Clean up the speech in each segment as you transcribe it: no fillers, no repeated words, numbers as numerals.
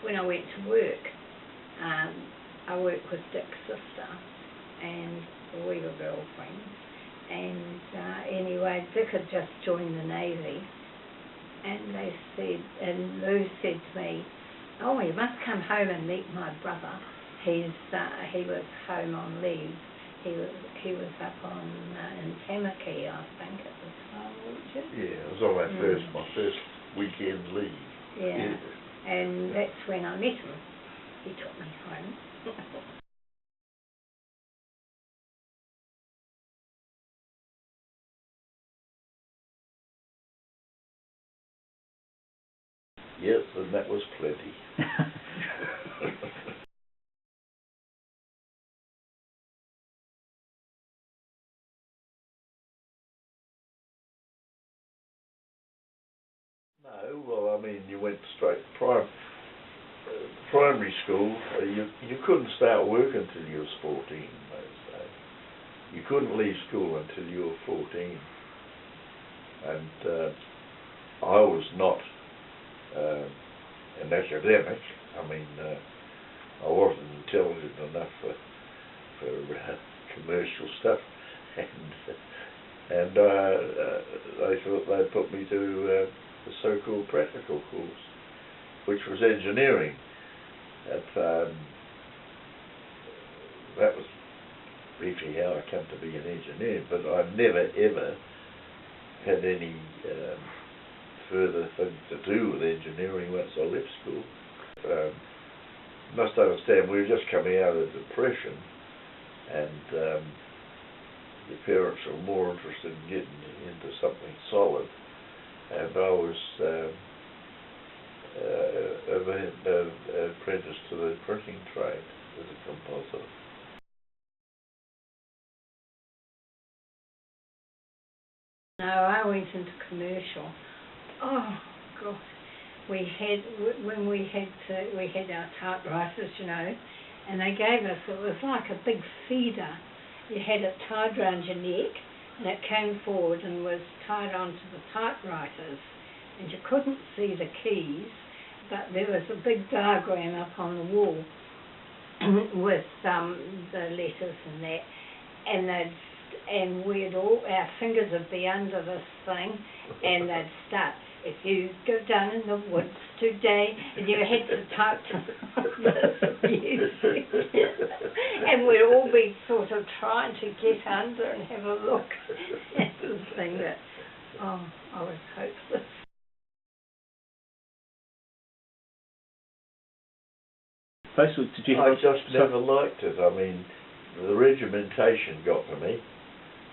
when I went to work, I worked with Dick's sister, and we were girlfriends. And anyway, Dick had just joined the Navy, and they said, and Lou said to me, "Oh, you must come home and meet my brother. He was home on leave. He was up on in Tamaki, I think, at the time, wasn't it?" Yeah, it was on my first weekend leave. Yeah, and that's when I met him. He took me home. Yes, and that was plenty. No, well, I mean, you went straight primary school. You couldn't start work until you was 14 those days. You couldn't leave school until you were 14, and I was not an academic. I mean, I wasn't intelligent enough for commercial stuff, and they thought they'd put me to the so-called practical course, which was engineering. That was briefly how I came to be an engineer, but I never ever had any further thing to do with engineering once I left school. Must understand, we were just coming out of the Depression, and the parents were more interested in getting into something solid, and I was apprenticed to the printing trade as a composer. No, I went into commercial. Oh God, we had our typewriters, you know, and they gave us, it was like a big feeder. You had it tied round your neck, and it came forward and was tied onto the typewriters, and you couldn't see the keys, but there was a big diagram up on the wall with the letters and that, and we'd all, our fingers would be under this thing, and they'd start, "If you go down in the woods today," and you had to type to this music. And we'd all be sort of trying to get under and have a look at the thing that, oh, I was hopeless. Basically, did you I just never liked it. I mean, the regimentation got to me.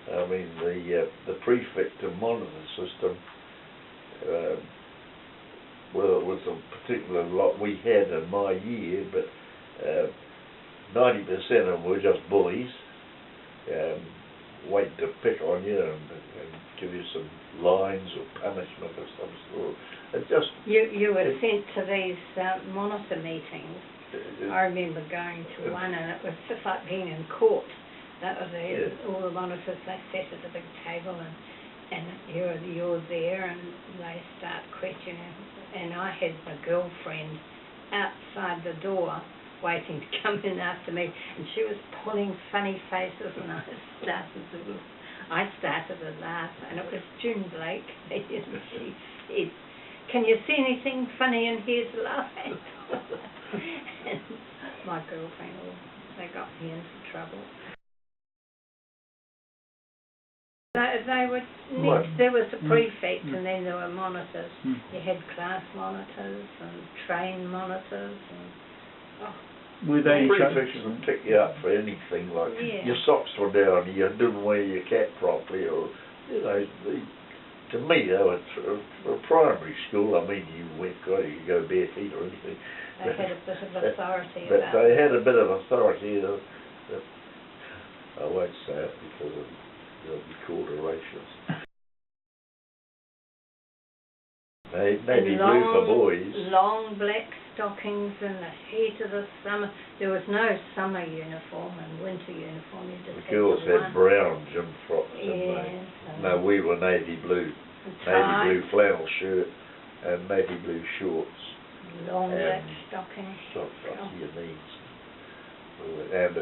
I mean, the prefect and monitor system, well, it was a particular lot we had in my year, but 90% of them were just bullies, waiting to pick on you and give you some lines or punishment of some sort. It just... You were sent to these monitor meetings. I remember going to one, and it was just like being in court. That was it. Yeah. All the monitors, they sat at the big table, and you're there, and they start questioning. And I had a girlfriend outside the door waiting to come in after me, and she was pulling funny faces, and I started to laugh, and it was June Blake, and she said, "Can you see anything funny in here to laugh at?" And my girlfriend, they got me into trouble. They were next. There was a prefect, and then there were monitors. You had class monitors and train monitors, and were they prefects would pick you up for anything, like your socks were down, you didn't wear your cap properly, or to me, they were for primary school. I mean, you could go bare feet or anything. They had a bit of authority. But they had a bit of authority. I won't say it because they'll be called a racist. Maybe blue for boys. Long black stockings in the heat of the summer. There was no summer uniform and winter uniform. You just the girls had brown gym frocks, didn't they? No, we were navy blue. Navy blue flannel shirt and navy blue shorts. Long black stockings. Socks up to your knees. And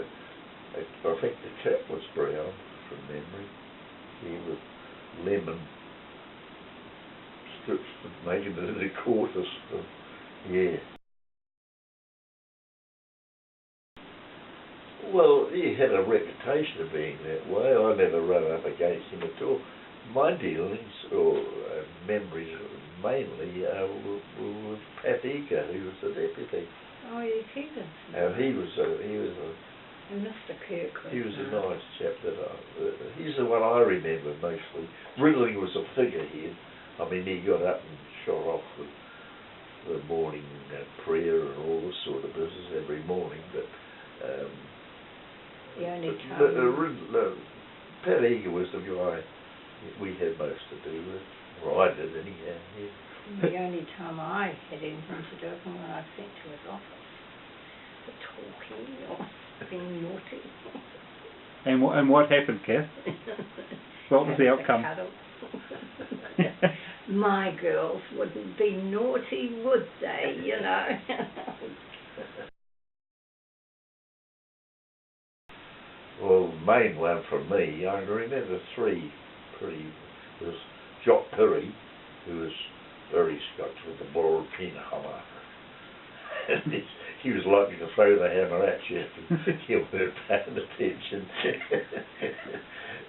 I think the cap was brown from memory. He was lemon strips making it into quarters. Yeah. Well, he had a reputation of being that way. I never run up against him at all. My dealings, or memories mainly, were with Pat Eager, who was the deputy. Oh, yes, he was. And he was And Mr. Kirk was. he was a nice chap. He's the one I remember mostly. Ridley was a figurehead. I mean, he got up and shot off the morning prayer and all this sort of business every morning, but. The only time. Pat Eager was the guy we had most to do with. Or I did anyhow. Yeah. The only time I had anything to do with him when I sent to his office for talking or being naughty. And what happened, Kath? What was the outcome? My girls wouldn't be naughty, would they, you know? Well, the main one for me, I remember three pretty. There was Jock Perry, who was very Scotch with the broad pin hammer. He was likely to throw the hammer at you if you weren't paying attention.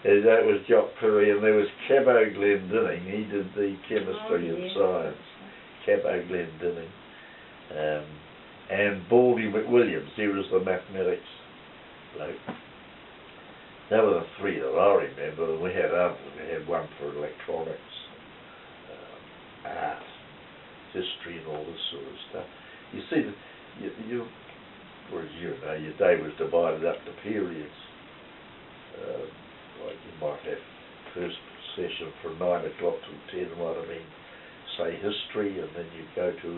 And that was Jock Perry, and there was Cabot Glendinning. He did the chemistry and science. Cabot Glendinning. And Baldy McWilliams, he was the mathematics bloke. They were the three that I remember. We had others. We had one for electronics, art, history, and all this sort of stuff. You see, whereas you know, your day was divided up to periods. Like you might have first session from 9 o'clock till 10 might have been, say, history, and then you go to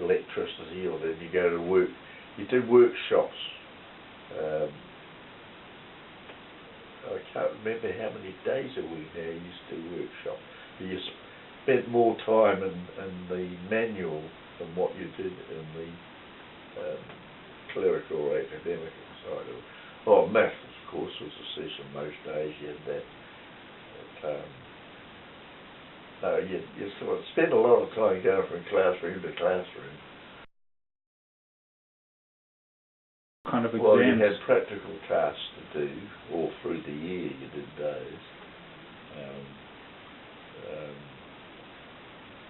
electricity, or then you go to work. You do workshops. I can't remember how many days a week now you used to workshop. You spent more time in the manual than what you did in the clerical or academic side of it. Oh, maths, of course, was a session most days. You had that. But, you sort of spend a lot of time going from classroom to classroom. Kind of exams. Well, you had practical tasks to do all through the year. You did those,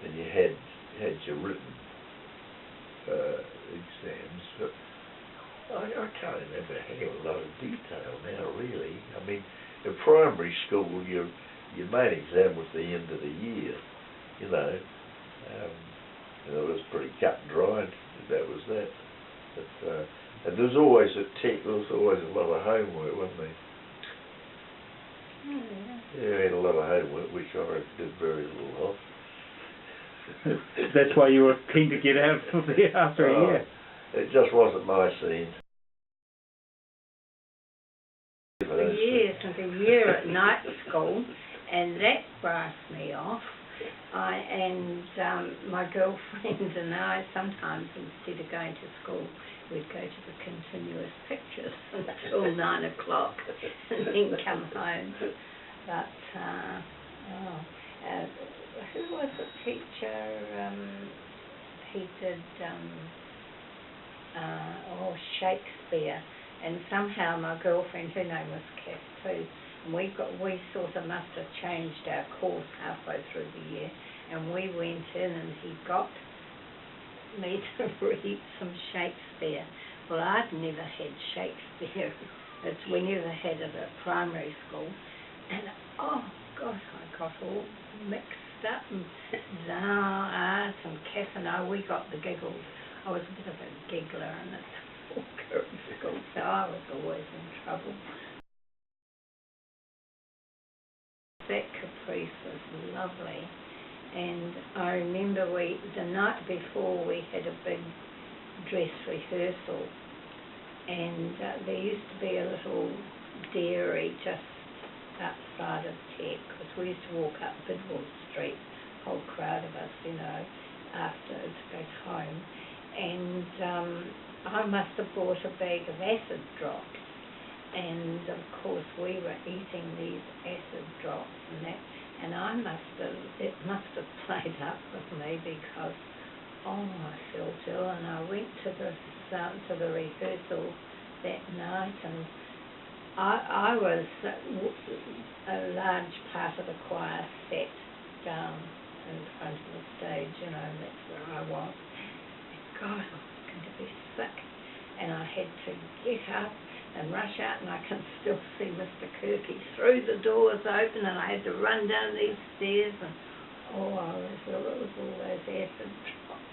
and you had your written exams. But I can't remember a hell of a lot of detail now, really. I mean, in primary school, your main exam was the end of the year. You know, it was pretty cut and dried. That was that. But, and there was always there was always a lot of homework, wasn't there? Yeah, we had a lot of homework, which I did very little of. That's why you were keen to get out after a year. It just wasn't my scene. For years, and a year at night school, and that brassed me off. My girlfriend and I, sometimes instead of going to school, we'd go to the continuous pictures until 9 o'clock and then come home. But, who was the teacher? He did, Shakespeare. And somehow my girlfriend, her name was Kath too, and we sort of must have changed our course halfway through the year, and we went in and he got me to read some Shakespeare. Well, I'd never had Shakespeare. We never had it at primary school, and oh gosh, I got all mixed up, and thou art and Kath and I, we got the giggles. I was a bit of a giggler and a talker at school, so I was always in trouble. That caprice was lovely, and I remember the night before we had a big dress rehearsal, and there used to be a little dairy just outside of Tech, because we used to walk up Bidwell Street, whole crowd of us, you know, after to go home, and I must have bought a bag of acid drops, and of course we were eating these acid drops and that, and it must have played up with me because I felt ill, and I went to the rehearsal that night, and I was a large part of the choir sat down in front of the stage, and that's where I was. And God, I was going to be sick, and I had to get up and rush out, and I can still see Mr. Kirky through the doors open, and I had to run down these stairs, and I was ill. It was all those acid drops.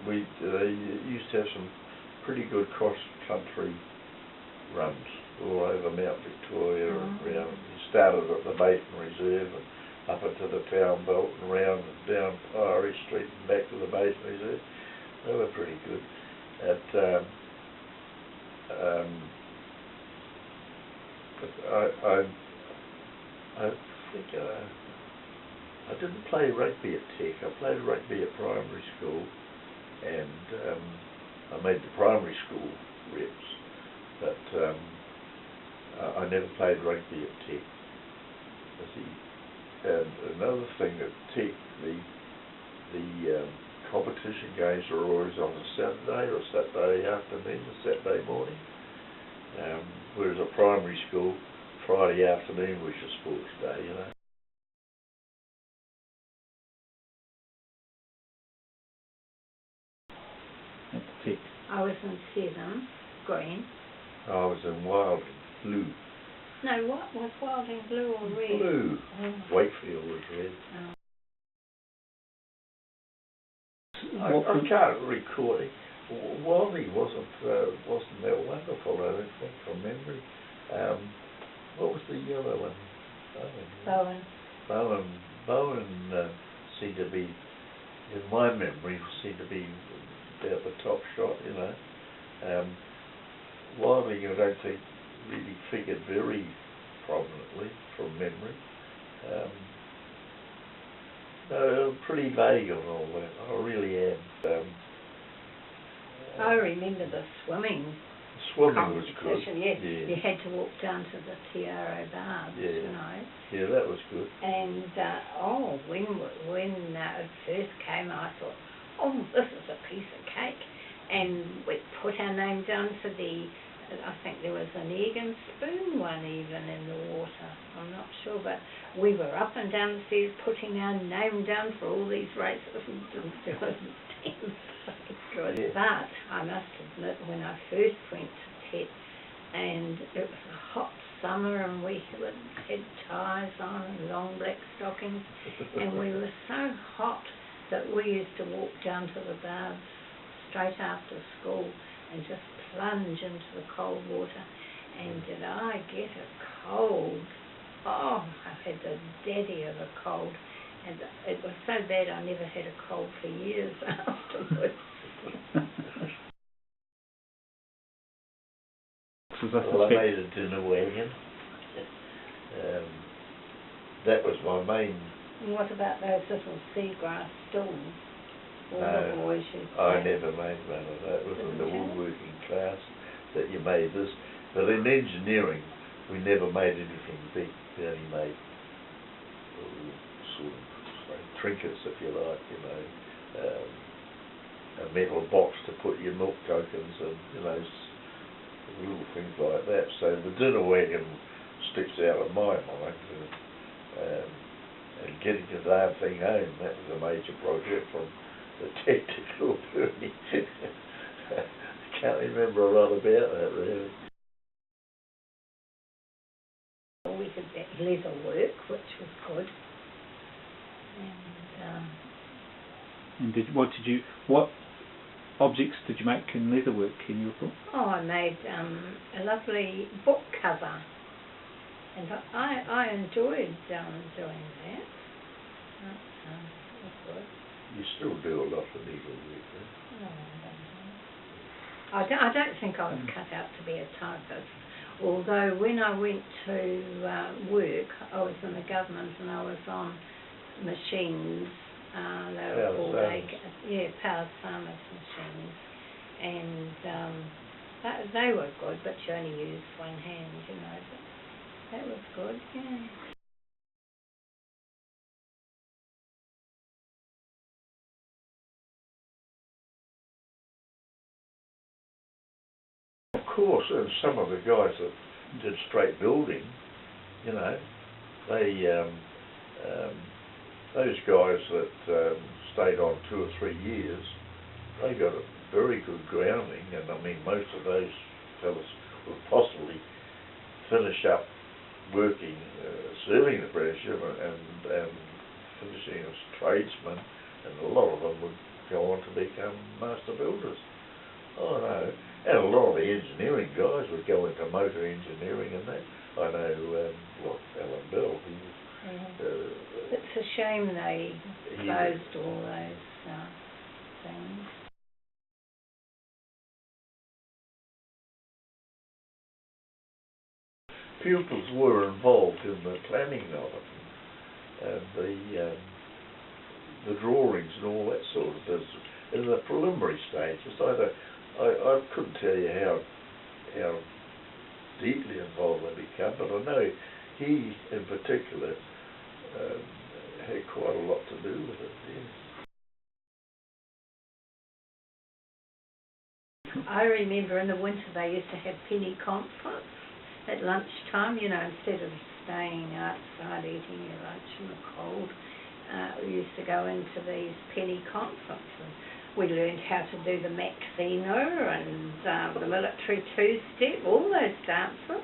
We used to have some pretty good cross-country runs all over Mount Victoria and around. You started at the Basin Reserve and up into the town belt and round and down Priory Street and back to the Basin Reserve. They were pretty good. I think I didn't play rugby at Tech. I played rugby at primary school, and I made the primary school reps, but I never played rugby at Tech. And another thing at Tech, the competition games are always on a Saturday or a Saturday afternoon or Saturday morning, whereas at primary school, Friday afternoon was your sports day, That's Tech. I was in Seven, green. I was in Wild Blue. No, what was Wilding blue or red? Blue. Wakefield was red. I can't recall it. Wally wasn't that wonderful, I don't think, from memory. What was the yellow one? Bowen seemed to be, in my memory, seemed to be about the top shot, Wilding, I don't think, really figured very prominently from memory. No, pretty vague on all that. I really am. I remember the swimming. Swimming was good. Yeah. You had to walk down to the Tiaro Bars, Yeah, that was good. And when it first came, I thought, this is a piece of cake. And we put our name down for I think there was an egg and spoon one even in the water. I'm not sure, but we were up and down the stairs putting our name down for all these races. It was good. Yeah. But I must admit, when I first went to Tech, and it was a hot summer, and we had ties on and long black stockings, and we were so hot that we used to walk down to the bars straight after school and just plunge into the cold water. And did I get a cold? I had the daddy of a cold, and it was so bad I never had a cold for years afterwards. Well, I made a dinner wagon. That was my main. And what about those little seagrass stools? I never made one of that. It was in the woodworking class that you made this. But in engineering, we never made anything big. We only made sort of trinkets, if you like, a metal box to put your milk tokens and, little things like that. So the dinner wagon sticks out of my mind. And getting the damn thing home, that was a major project from the technical journey. I can't remember a lot about that, really. We did that leather work, which was good. And what objects did you make in leatherwork in your book? I made a lovely book cover, and I enjoyed doing that. It was good. You still do a lot of needlework, I don't think I was cut out to be a typist. Although when I went to work, I was in the government and I was on machines. They were all powered farmers machines, and they were good, but you only used one hand, you know. But that was good, yeah. Of course, and some of the guys that did straight building, you know, they those guys that stayed on 2 or 3 years, they got a very good grounding, and I mean most of those fellas would possibly finish up working, serving the apprenticeship and finishing as tradesmen, and a lot of them would go on to become master builders. Oh no, and a lot of the engineering guys would go into motor engineering and that. I know, Alan Bell, he was... it's a shame they closed all those things. Pupils were involved in the planning of it, and the drawings and all that sort of business. In the preliminary stages, I couldn't tell you how deeply involved they become, but I know he in particular had quite a lot to do with it. Yes. I remember in the winter they used to have penny concerts at lunchtime, you know, instead of staying outside eating your lunch in the cold. We used to go into these penny concerts, and we learned how to do the Maxino and the military two-step, all those dances.